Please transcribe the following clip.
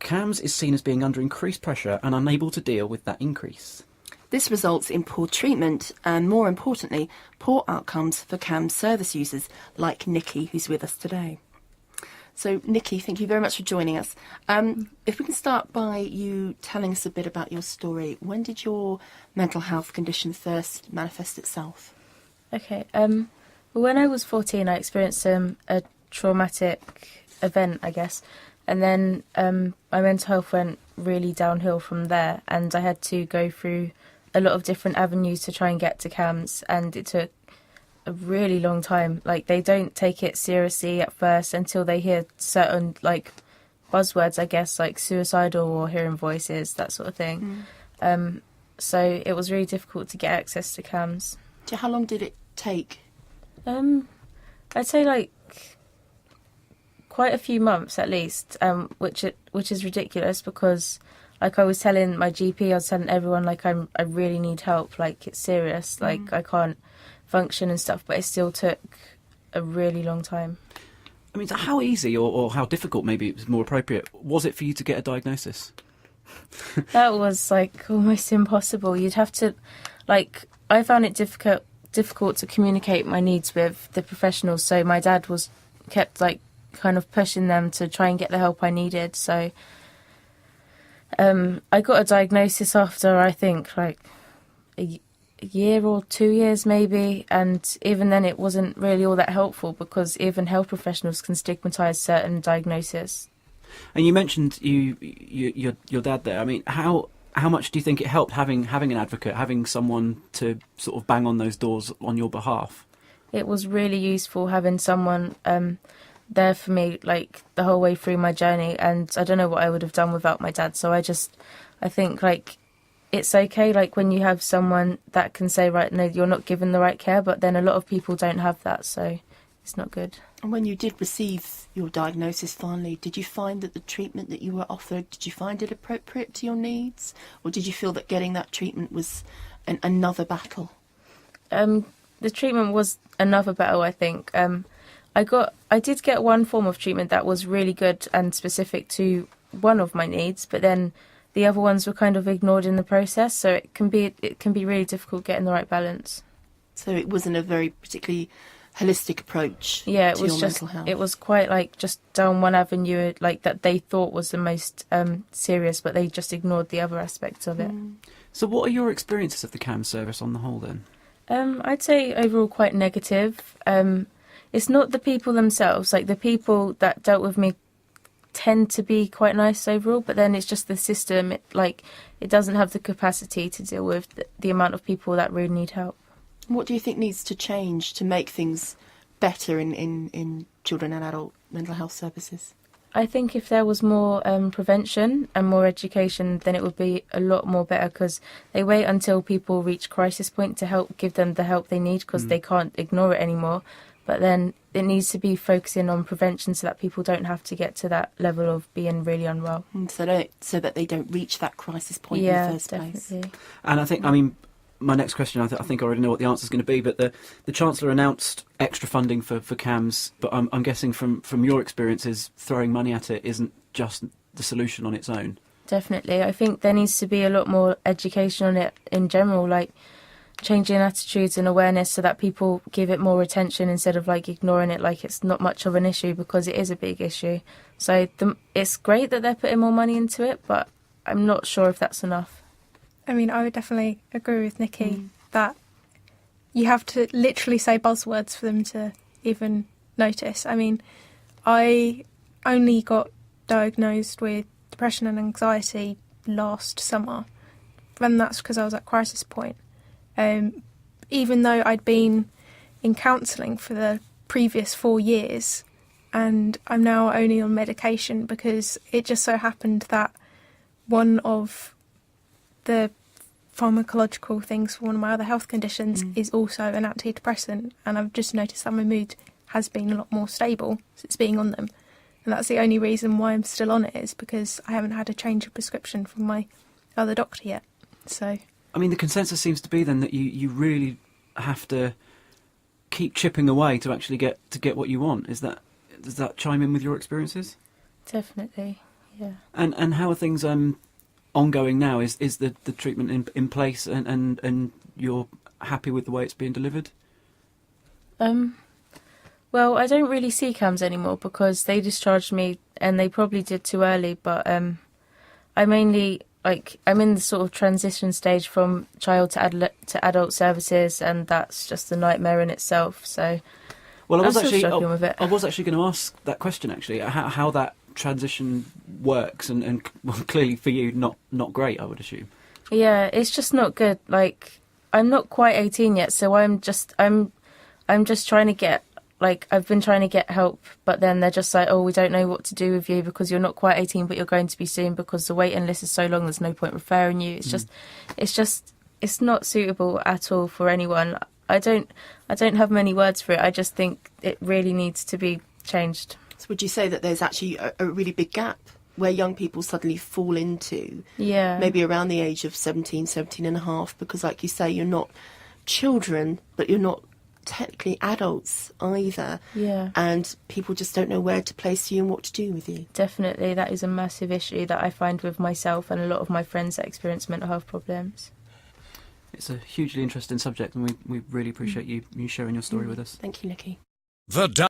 CAMHS is seen as being under increased pressure and unable to deal with that increase. This results in poor treatment and, more importantly, poor outcomes for CAMHS service users like Nikki, who's with us today. So, Nikki, thank you very much for joining us. If we can start by you telling us a bit about your story. When did your mental health condition first manifest itself? Okay, well, when I was 14, I experienced a traumatic event, I guess, and then my mental health went really downhill from there, and I had to go through a lot of different avenues to try and get to CAMHS, and it took a really long time. Like, they don't take it seriously at first until they hear certain, like, buzzwords, I guess, like suicidal or hearing voices, that sort of thing. So it was really difficult to get access to CAMHS. So how long did it take? I'd say, like, quite a few months at least, which is ridiculous because, like, I was telling my GP, I was telling everyone, like, I really need help, like, it's serious, like, I can't function and stuff, but it still took a really long time. I mean, so how easy or how difficult, maybe it was more appropriate, was it for you to get a diagnosis? That was, like, almost impossible. You'd have to, like, I found it difficult to communicate my needs with the professionals, so my dad kept, like, kind of pushing them to try and get the help I needed. So I got a diagnosis after, I think, like a year or 2 years maybe, and even then it wasn't really all that helpful because even health professionals can stigmatise certain diagnoses. And you mentioned your dad there. I mean, how much do you think it helped having an advocate, having someone to sort of bang on those doors on your behalf? It was really useful having someone there for me, like, the whole way through my journey, and I don't know what I would have done without my dad. So I think, like, it's okay, like, when you have someone that can say, right, no, you're not given the right care, but then a lot of people don't have that, so it's not good. And when you did receive your diagnosis finally, did you find that the treatment that you were offered, did you find it appropriate to your needs? Or did you feel that getting that treatment was another battle? The treatment was another battle, I think. I did get one form of treatment that was really good and specific to one of my needs, but then the other ones were kind of ignored in the process, so it can be really difficult getting the right balance. So it wasn't a very particularly holistic approach to your mental health? It was quite, like, just down one avenue, like, that they thought was the most serious, but they just ignored the other aspects of it. So what are your experiences of the CAMHS service on the whole then? I'd say overall quite negative. It's not the people themselves, like, the people that dealt with me tend to be quite nice overall, but then it's just the system, it doesn't have the capacity to deal with the amount of people that really need help. What do you think needs to change to make things better in children and adult mental health services? I think if there was more prevention and more education, then it would be a lot more better, because they wait until people reach crisis point to give them the help they need, because they can't ignore it anymore. But then it needs to be focusing on prevention so that people don't have to get to that level of being really unwell. So that they don't reach that crisis point in the first place. And I think, I mean, my next question, I think I already know what the answer is going to be, but the Chancellor announced extra funding for CAMHS, but I'm guessing from your experiences, throwing money at it isn't just the solution on its own. Definitely. I think there needs to be a lot more education on it in general, like changing attitudes and awareness so that people give it more attention instead of, like, ignoring it like it's not much of an issue, because it is a big issue. So it's great that they're putting more money into it, but I'm not sure if that's enough. I mean, I would definitely agree with Nikki that you have to literally say buzzwords for them to even notice. I mean, I only got diagnosed with depression and anxiety last summer, and that's because I was at crisis point. Even though I'd been in counselling for the previous 4 years, and I'm now only on medication because it just so happened that one of the pharmacological things for one of my other health conditions is also an antidepressant, and I've just noticed that my mood has been a lot more stable since being on them, and that's the only reason why I'm still on it, is because I haven't had a change of prescription from my other doctor yet. So I mean, the consensus seems to be then that you really have to keep chipping away to actually get what you want. Does that chime in with your experiences? Definitely, Yeah. And how are things ongoing now? Is the treatment in place, and you're happy with the way it's being delivered? Well, I don't really see CAMS anymore because they discharged me, and they probably did too early. But I mainly I'm in the sort of transition stage from child to adult services, and that's just a nightmare in itself. So, Well, I'm still struggling with it. I was actually going to ask that question, actually, how that transition works, and well, clearly for you, not great, I would assume. Yeah, it's just not good. Like, I'm not quite 18 yet, so I'm just trying to get, I've been trying to get help, but then they're just like, oh, we don't know what to do with you because you're not quite 18, but you're going to be soon because the waiting list is so long, there's no point referring you. It's not suitable at all for anyone. I don't have many words for it. I just think it really needs to be changed. So would you say that there's actually a really big gap where young people suddenly fall into, maybe around the age of 17 and a half, because like you say, you're not children, but you're not technically adults either. Yeah. And people just don't know where to place you and what to do with you. Definitely, that is a massive issue that I find with myself and a lot of my friends that experience mental health problems. It's a hugely interesting subject, and we really appreciate you sharing your story with us. Thank you, Nikki.